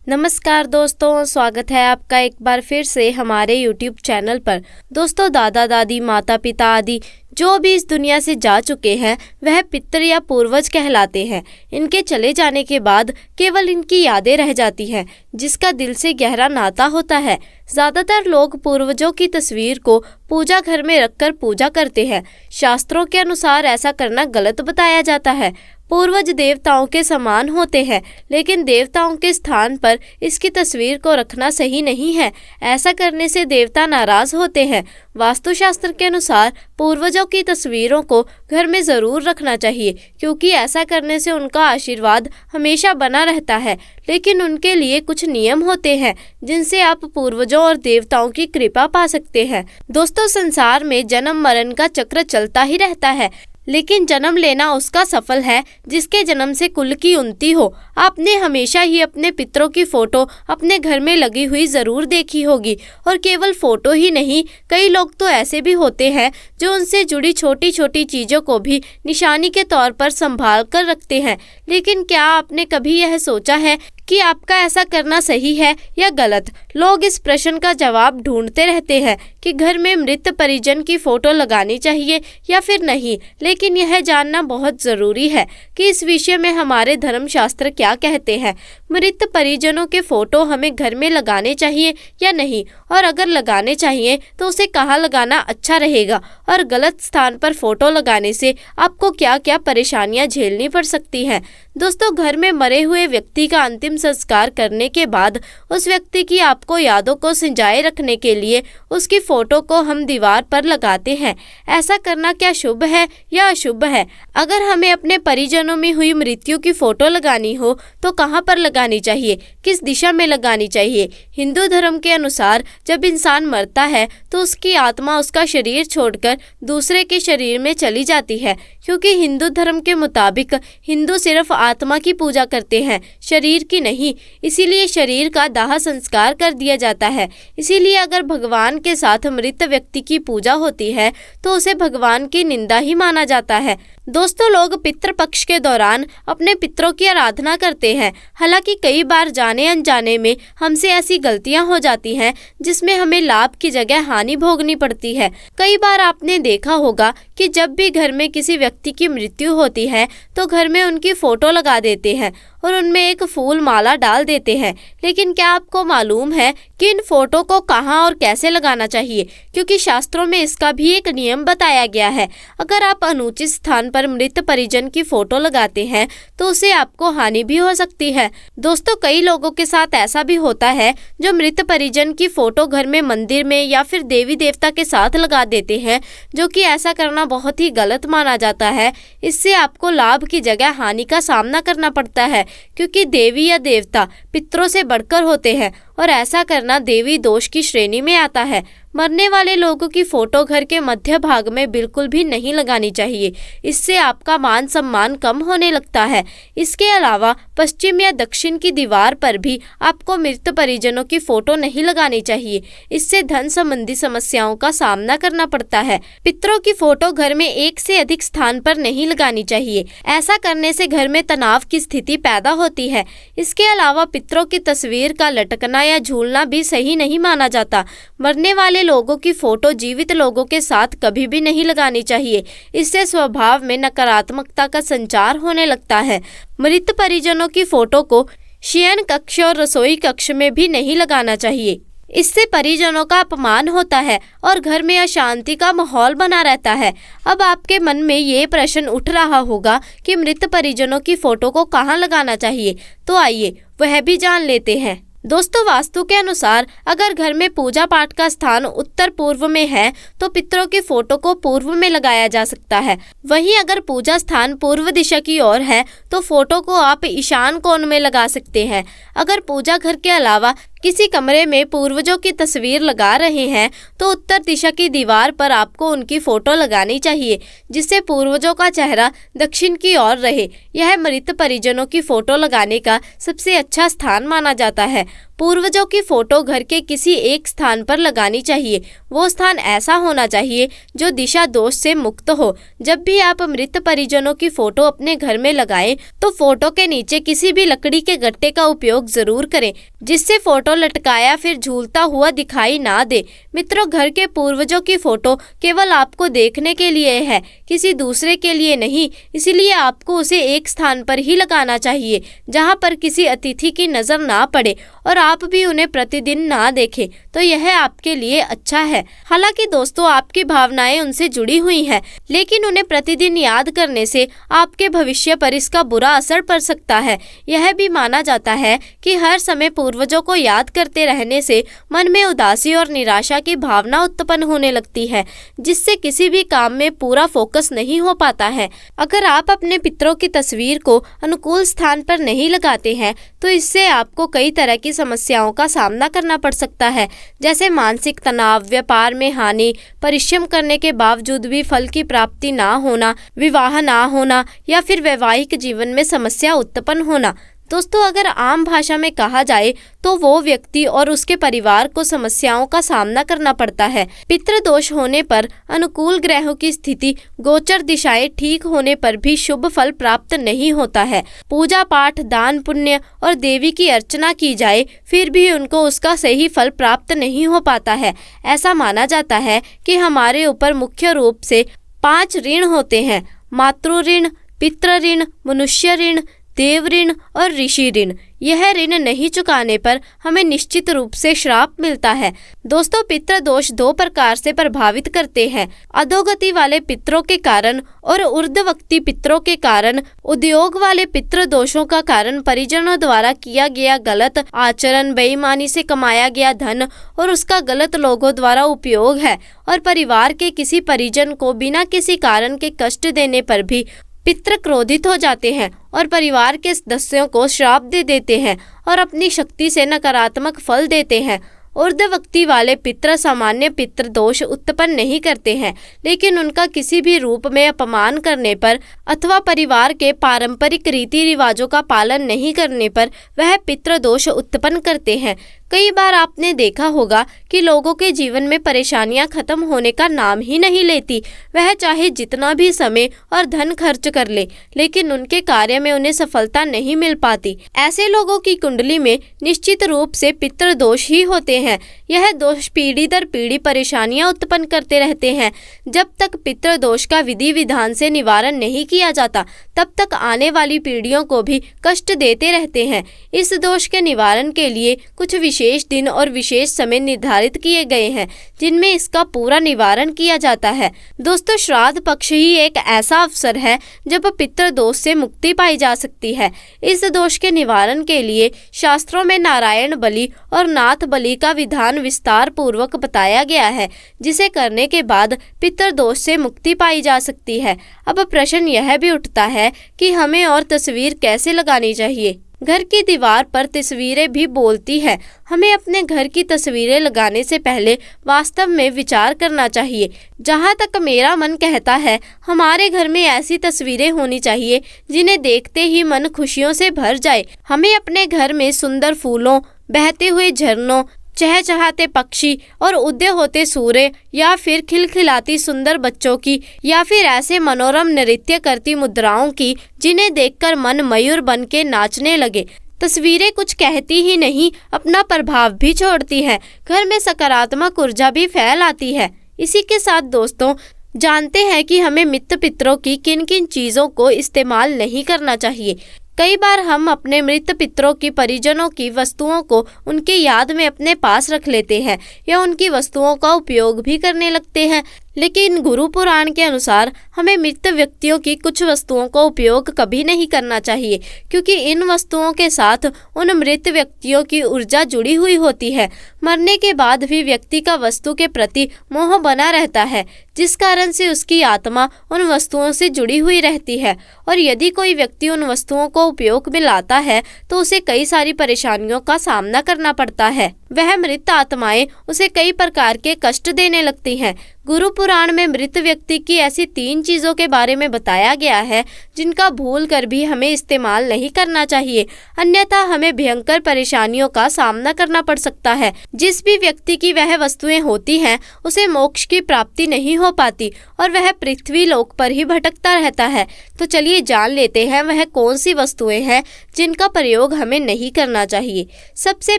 नमस्कार दोस्तों, स्वागत है आपका एक बार फिर से हमारे YouTube चैनल पर। दोस्तों, दादा दादी, माता पिता आदि जो भी इस दुनिया से जा चुके हैं वह पितर या पूर्वज कहलाते हैं। इनके चले जाने के बाद केवल इनकी यादें रह जाती हैं, जिसका दिल से गहरा नाता होता है। ज़्यादातर लोग पूर्वजों की तस्वीर को पूजा घर में रखकर पूजा करते हैं। शास्त्रों के अनुसार ऐसा करना गलत बताया जाता है। पूर्वज देवताओं के समान होते हैं, लेकिन देवताओं के स्थान पर इसकी तस्वीर को रखना सही नहीं है। ऐसा करने से देवता नाराज होते हैं। वास्तुशास्त्र के अनुसार पूर्वजों की तस्वीरों को घर में ज़रूर रखना चाहिए, क्योंकि ऐसा करने से उनका आशीर्वाद हमेशा बना रहता है। लेकिन उनके लिए कुछ नियम होते हैं जिनसे आप पूर्वजों और देवताओं की कृपा पा सकते हैं। दोस्तों, संसार में जन्म मरण का चक्र चलता ही रहता है, लेकिन जन्म लेना उसका सफल है जिसके जन्म से कुल की उन्नति हो। आपने हमेशा ही अपने पितरों की फोटो अपने घर में लगी हुई ज़रूर देखी होगी। और केवल फोटो ही नहीं, कई लोग तो ऐसे भी होते हैं जो उनसे जुड़ी छोटी छोटी चीज़ों को भी निशानी के तौर पर संभाल कर रखते हैं। लेकिन क्या आपने कभी यह सोचा है कि आपका ऐसा करना सही है या गलत? लोग इस प्रश्न का जवाब ढूंढते रहते हैं कि घर में मृत परिजन की फ़ोटो लगानी चाहिए या फिर नहीं। लेकिन यह जानना बहुत ज़रूरी है कि इस विषय में हमारे धर्मशास्त्र क्या कहते हैं। मृत परिजनों के फ़ोटो हमें घर में लगाने चाहिए या नहीं, और अगर लगाने चाहिए तो उसे कहाँ लगाना अच्छा रहेगा, और गलत स्थान पर फ़ोटो लगाने से आपको क्या क्या परेशानियाँ झेलनी पड़ सकती हैं। दोस्तों, घर में मरे हुए व्यक्ति का अंतिम संस्कार करने के बाद उस व्यक्ति की आपको यादों को संजाए रखने के लिए उसकी फ़ोटो को हम दीवार पर लगाते हैं। ऐसा करना क्या शुभ है या अशुभ है? अगर हमें अपने परिजनों में हुई मृत्यु की फ़ोटो लगानी हो तो कहाँ पर लगानी चाहिए, किस दिशा में लगानी चाहिए? हिंदू धर्म के अनुसार जब इंसान मरता है तो उसकी आत्मा उसका शरीर छोड़कर दूसरे के शरीर में चली जाती है, क्योंकि हिंदू धर्म के मुताबिक हिंदू सिर्फ आत्मा की पूजा करते हैं, शरीर की नहीं। इसीलिए शरीर का दाह संस्कार कर दिया जाता है। इसीलिए अगर भगवान के साथ मृत व्यक्ति की पूजा होती है तो उसे भगवान की निंदा ही माना जाता है। दोस्तों, लोग पितृपक्ष के दौरान अपने पितरों की आराधना करते हैं। हालांकि कई बार जाने अनजाने में हमसे ऐसी गलतियां हो जाती हैं जिसमें हमें लाभ की जगह हानि भोगनी पड़ती है। कई बार आपने देखा होगा कि जब भी घर में किसी व्यक्ति की मृत्यु होती है तो घर में उनकी फ़ोटो लगा देते हैं और उनमें एक फूल माला डाल देते हैं। लेकिन क्या आपको मालूम है कि इन फोटो को कहाँ और कैसे लगाना चाहिए? क्योंकि शास्त्रों में इसका भी एक नियम बताया गया है। अगर आप अनुचित स्थान पर मृत परिजन की फ़ोटो लगाते हैं तो उससे आपको हानि भी हो सकती है। दोस्तों, कई लोगों के साथ ऐसा भी होता है जो मृत परिजन की फ़ोटो घर में मंदिर में या फिर देवी देवता के साथ लगा देते हैं, जो कि ऐसा करना बहुत ही गलत माना जाता है। इससे आपको लाभ की जगह हानि का सामना करना पड़ता है, क्योंकि देवी या देवता पितरों से बढ़कर होते हैं और ऐसा करना देवी दोष की श्रेणी में आता है। मरने वाले लोगों की फ़ोटो घर के मध्य भाग में बिल्कुल भी नहीं लगानी चाहिए। इससे आपका मान सम्मान कम होने लगता है। इसके अलावा पश्चिम या दक्षिण की दीवार पर भी आपको मृत परिजनों की फ़ोटो नहीं लगानी चाहिए। इससे धन संबंधी समस्याओं का सामना करना पड़ता है। पितरों की फ़ोटो घर में एक से अधिक स्थान पर नहीं लगानी चाहिए। ऐसा करने से घर में तनाव की स्थिति पैदा होती है। इसके अलावा पितरों की तस्वीर का लटकना या झूलना भी सही नहीं माना जाता। मरने वाले लोगों की फोटो जीवित लोगों के साथ कभी भी नहीं लगानी चाहिए। इससे स्वभाव में नकारात्मकता का संचार होने लगता है। मृत परिजनों की फोटो को शयन कक्ष और रसोई कक्ष में भी नहीं लगाना चाहिए। इससे परिजनों का अपमान होता है और घर में अशांति का माहौल बना रहता है। अब आपके मन में ये प्रश्न उठ रहा होगा कि मृत परिजनों की फोटो को कहाँ लगाना चाहिए, तो आइए वह भी जान लेते हैं। दोस्तों, वास्तु के अनुसार अगर घर में पूजा पाठ का स्थान उत्तर पूर्व में है तो पितरों की फोटो को पूर्व में लगाया जा सकता है। वहीं अगर पूजा स्थान पूर्व दिशा की ओर है तो फोटो को आप ईशान कोण में लगा सकते हैं। अगर पूजा घर के अलावा किसी कमरे में पूर्वजों की तस्वीर लगा रहे हैं तो उत्तर दिशा की दीवार पर आपको उनकी फ़ोटो लगानी चाहिए, जिससे पूर्वजों का चेहरा दक्षिण की ओर रहे। यह मृत परिजनों की फ़ोटो लगाने का सबसे अच्छा स्थान माना जाता है। पूर्वजों की फोटो घर के किसी एक स्थान पर लगानी चाहिए। वो स्थान ऐसा होना चाहिए जो दिशा दोष से मुक्त हो। जब भी आप मृत परिजनों की फोटो अपने घर में लगाएं तो फोटो के नीचे किसी भी लकड़ी के गट्टे का उपयोग जरूर करें, जिससे फोटो लटकाया फिर झूलता हुआ दिखाई ना दे। मित्रों, घर के पूर्वजों की फोटो केवल आपको देखने के लिए है, किसी दूसरे के लिए नहीं। इसलिए आपको उसे एक स्थान पर ही लगाना चाहिए जहां पर किसी अतिथि की नजर ना पड़े और आप भी उन्हें प्रतिदिन ना देखें, तो यह आपके लिए अच्छा है। हालांकि दोस्तों, आपकी भावनाएं उनसे जुड़ी हुई हैं, लेकिन उन्हें प्रतिदिन याद करने से आपके भविष्य पर इसका बुरा असर पड़ सकता है। यह भी माना जाता है कि हर समय पूर्वजों को याद करते रहने से मन में उदासी और निराशा की भावना उत्पन्न होने लगती है, जिससे किसी भी काम में पूरा फोकस नहीं हो पाता है। अगर आप अपने पितरों की तस्वीर को अनुकूल स्थान पर नहीं लगाते हैं तो इससे आपको कई तरह की समस्याओं का सामना करना पड़ सकता है, जैसे मानसिक तनाव, व्यापार में हानि, परिश्रम करने के बावजूद भी फल की प्राप्ति ना होना, विवाह ना होना या फिर वैवाहिक जीवन में समस्या उत्पन्न होना। दोस्तों, अगर आम भाषा में कहा जाए तो वो व्यक्ति और उसके परिवार को समस्याओं का सामना करना पड़ता है। पितृदोष होने पर अनुकूल ग्रहों की स्थिति, गोचर दिशाएं ठीक होने पर भी शुभ फल प्राप्त नहीं होता है। पूजा पाठ, दान पुण्य और देवी की अर्चना की जाए फिर भी उनको उसका सही फल प्राप्त नहीं हो पाता है। ऐसा माना जाता है कि हमारे ऊपर मुख्य रूप से 5 ऋण होते हैं: मातृ ऋण, पितृ ऋण, मनुष्य ऋण, देव ऋण और ऋषि ऋण। यह ऋण नहीं चुकाने पर हमें निश्चित रूप से श्राप मिलता है। दोस्तों, पितृ दोष 2 प्रकार से प्रभावित करते हैं: अधोगति वाले पितरों के कारण और ऊर्ध्वगति पितरों के कारण। उद्योग वाले पितृ दोषों का कारण परिजनों द्वारा किया गया गलत आचरण, बेईमानी से कमाया गया धन और उसका गलत लोगों द्वारा उपयोग है। और परिवार के किसी परिजन को बिना किसी कारण के कष्ट देने पर भी पितृ क्रोधित हो जाते हैं और परिवार के सदस्यों को श्राप दे देते हैं और अपनी शक्ति से नकारात्मक फल देते हैं। ऊर्ध्वगति वाले पितृ सामान्य पितृ दोष उत्पन्न नहीं करते हैं, लेकिन उनका किसी भी रूप में अपमान करने पर अथवा परिवार के पारंपरिक रीति रिवाजों का पालन नहीं करने पर वह पितृ दोष उत्पन्न करते हैं। कई बार आपने देखा होगा कि लोगों के जीवन में परेशानियां खत्म होने का नाम ही नहीं लेती। वह चाहे जितना भी समय और धन खर्च कर ले, लेकिन उनके कार्य में उन्हें सफलता नहीं मिल पाती। ऐसे लोगों की कुंडली में निश्चित रूप से पितृ दोष ही होते हैं। यह दोष पीढ़ी दर पीढ़ी परेशानियां उत्पन्न करते रहते हैं। जब तक पितृ दोष का विधि विधान से निवारण नहीं किया जाता, तब तक आने वाली पीढ़ियों को भी कष्ट देते रहते हैं। इस दोष के निवारण के लिए कुछ विशेष दिन और विशेष समय निर्धारित किए गए हैं, जिनमें इसका पूरा निवारण किया जाता है। दोस्तों, श्राद्ध पक्ष ही एक ऐसा अवसर है जब पितृ दोष से मुक्ति पाई जा सकती है। इस दोष के निवारण के लिए शास्त्रों में नारायण बलि और नाथ बलि का विधान विस्तार पूर्वक बताया गया है, जिसे करने के बाद पितृ दोष से मुक्ति पाई जा सकती है। अब प्रश्न यह भी उठता है कि हमें और तस्वीर कैसे लगानी चाहिए। घर की दीवार पर तस्वीरें भी बोलती है। हमें अपने घर की तस्वीरें लगाने से पहले वास्तव में विचार करना चाहिए। जहाँ तक मेरा मन कहता है, हमारे घर में ऐसी तस्वीरें होनी चाहिए जिन्हें देखते ही मन खुशियों से भर जाए। हमें अपने घर में सुंदर फूलों, बहते हुए झरनों, चहचहाते पक्षी और उदय होते सूर्य या फिर खिलखिलाती सुंदर बच्चों की या फिर ऐसे मनोरम नृत्य करती मुद्राओं की जिन्हें देखकर मन मयूर बन के नाचने लगे। तस्वीरें कुछ कहती ही नहीं, अपना प्रभाव भी छोड़ती हैं। घर में सकारात्मक ऊर्जा भी फैल आती है। इसी के साथ दोस्तों, जानते हैं कि हमें मृत पितरों की किन किन चीज़ों को इस्तेमाल नहीं करना चाहिए। कई बार हम अपने मृत पितरों की परिजनों की वस्तुओं को उनके याद में अपने पास रख लेते हैं या उनकी वस्तुओं का उपयोग भी करने लगते हैं, लेकिन गुरु पुराण के अनुसार हमें मृत व्यक्तियों की कुछ वस्तुओं का उपयोग कभी नहीं करना चाहिए, क्योंकि इन वस्तुओं के साथ उन मृत व्यक्तियों की ऊर्जा जुड़ी हुई होती है। मरने के बाद भी व्यक्ति का वस्तु के प्रति मोह बना रहता है, जिस कारण से उसकी आत्मा उन वस्तुओं से जुड़ी हुई रहती है। और यदि कोई व्यक्ति उन वस्तुओं को उपयोग में लाता है तो उसे कई सारी परेशानियों का सामना करना पड़ता है। वह मृत आत्माएं उसे कई प्रकार के कष्ट देने लगती हैं। गुरु पुराण में मृत व्यक्ति की ऐसी 3 चीजों के बारे में बताया गया है जिनका भूल कर भी हमें इस्तेमाल नहीं करना चाहिए, अन्यथा हमें भयंकर परेशानियों का सामना करना पड़ सकता है। जिस भी व्यक्ति की वह वस्तुएं होती हैं उसे मोक्ष की प्राप्ति नहीं हो पाती और वह पृथ्वी लोक पर ही भटकता रहता है। तो चलिए जान लेते हैं वह कौन सी वस्तुएं हैं जिनका प्रयोग हमें नहीं करना चाहिए। सबसे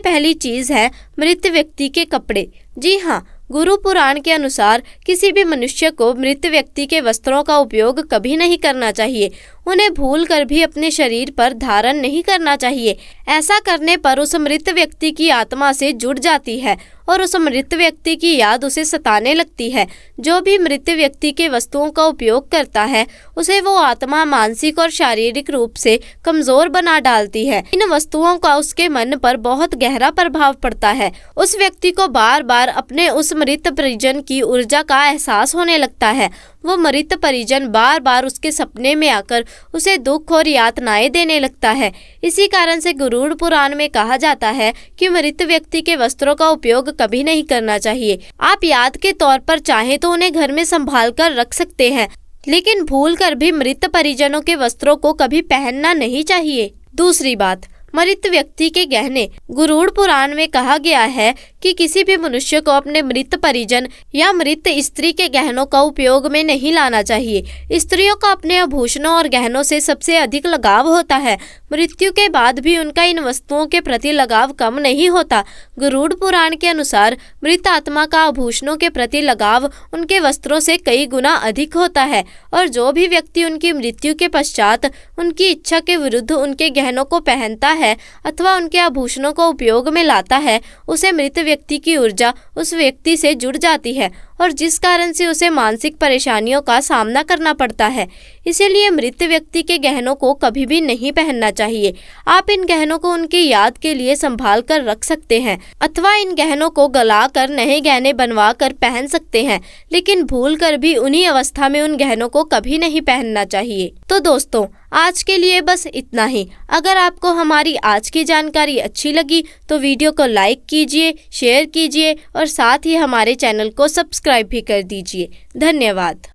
पहली चीज है मृत व्यक्ति के कपड़े। जी हाँ, गुरु पुराण के अनुसार किसी भी मनुष्य को मृत व्यक्ति के वस्त्रों का उपयोग कभी नहीं करना चाहिए। उन्हें भूल कर भी अपने शरीर पर धारण नहीं करना चाहिए। ऐसा करने पर उस मृत व्यक्ति की आत्मा से जुड़ जाती है और उस मृत व्यक्ति की याद उसे सताने लगती है। जो भी मृत व्यक्ति के वस्तुओं का उपयोग करता है उसे वो आत्मा मानसिक और शारीरिक रूप से कमजोर बना डालती है। इन वस्तुओं का उसके मन पर बहुत गहरा प्रभाव पड़ता है। उस व्यक्ति को बार बार अपने उस मृत परिजन की ऊर्जा का एहसास होने लगता है। वो मृत परिजन बार बार उसके सपने में आकर उसे दुख और यातनाएं देने लगता है। इसी कारण से गरुड़ पुराण में कहा जाता है कि मृत व्यक्ति के वस्त्रों का उपयोग कभी नहीं करना चाहिए। आप याद के तौर पर चाहे तो उन्हें घर में संभाल कर रख सकते हैं, लेकिन भूल कर भी मृत परिजनों के वस्त्रों को कभी पहनना नहीं चाहिए। दूसरी बात, मृत व्यक्ति के गहने। गरुड़ पुराण में कहा गया है कि किसी भी मनुष्य को अपने मृत परिजन या मृत स्त्री के गहनों का उपयोग में नहीं लाना चाहिए। स्त्रियों का अपने आभूषणों और गहनों से सबसे अधिक लगाव होता है। मृत्यु के बाद भी उनका इन वस्तुओं के प्रति लगाव कम नहीं होता। गरुड़ पुराण के अनुसार मृत आत्मा का आभूषणों के प्रति लगाव उनके वस्त्रों से कई गुना अधिक होता है और जो भी व्यक्ति उनकी मृत्यु के पश्चात उनकी इच्छा के विरुद्ध उनके गहनों को पहनता है अथवा उनके आभूषणों को उपयोग में लाता है, उसे मृत व्यक्ति की ऊर्जा उस व्यक्ति से जुड़ जाती है और जिस कारण से उसे मानसिक परेशानियों का सामना करना पड़ता है। इसीलिए मृत व्यक्ति के गहनों को कभी भी नहीं पहनना चाहिए। आप इन गहनों को उनकी याद के लिए संभाल कर रख सकते हैं अथवा इन गहनों को गला कर नए गहने बनवा कर पहन सकते हैं, लेकिन भूल कर भी उन्हीं अवस्था में उन गहनों को कभी नहीं पहनना चाहिए। तो दोस्तों, आज के लिए बस इतना ही। अगर आपको हमारी आज की जानकारी अच्छी लगी तो वीडियो को लाइक कीजिए, शेयर कीजिए और साथ ही हमारे चैनल को सब्सक्राइब भी कर दीजिए। धन्यवाद।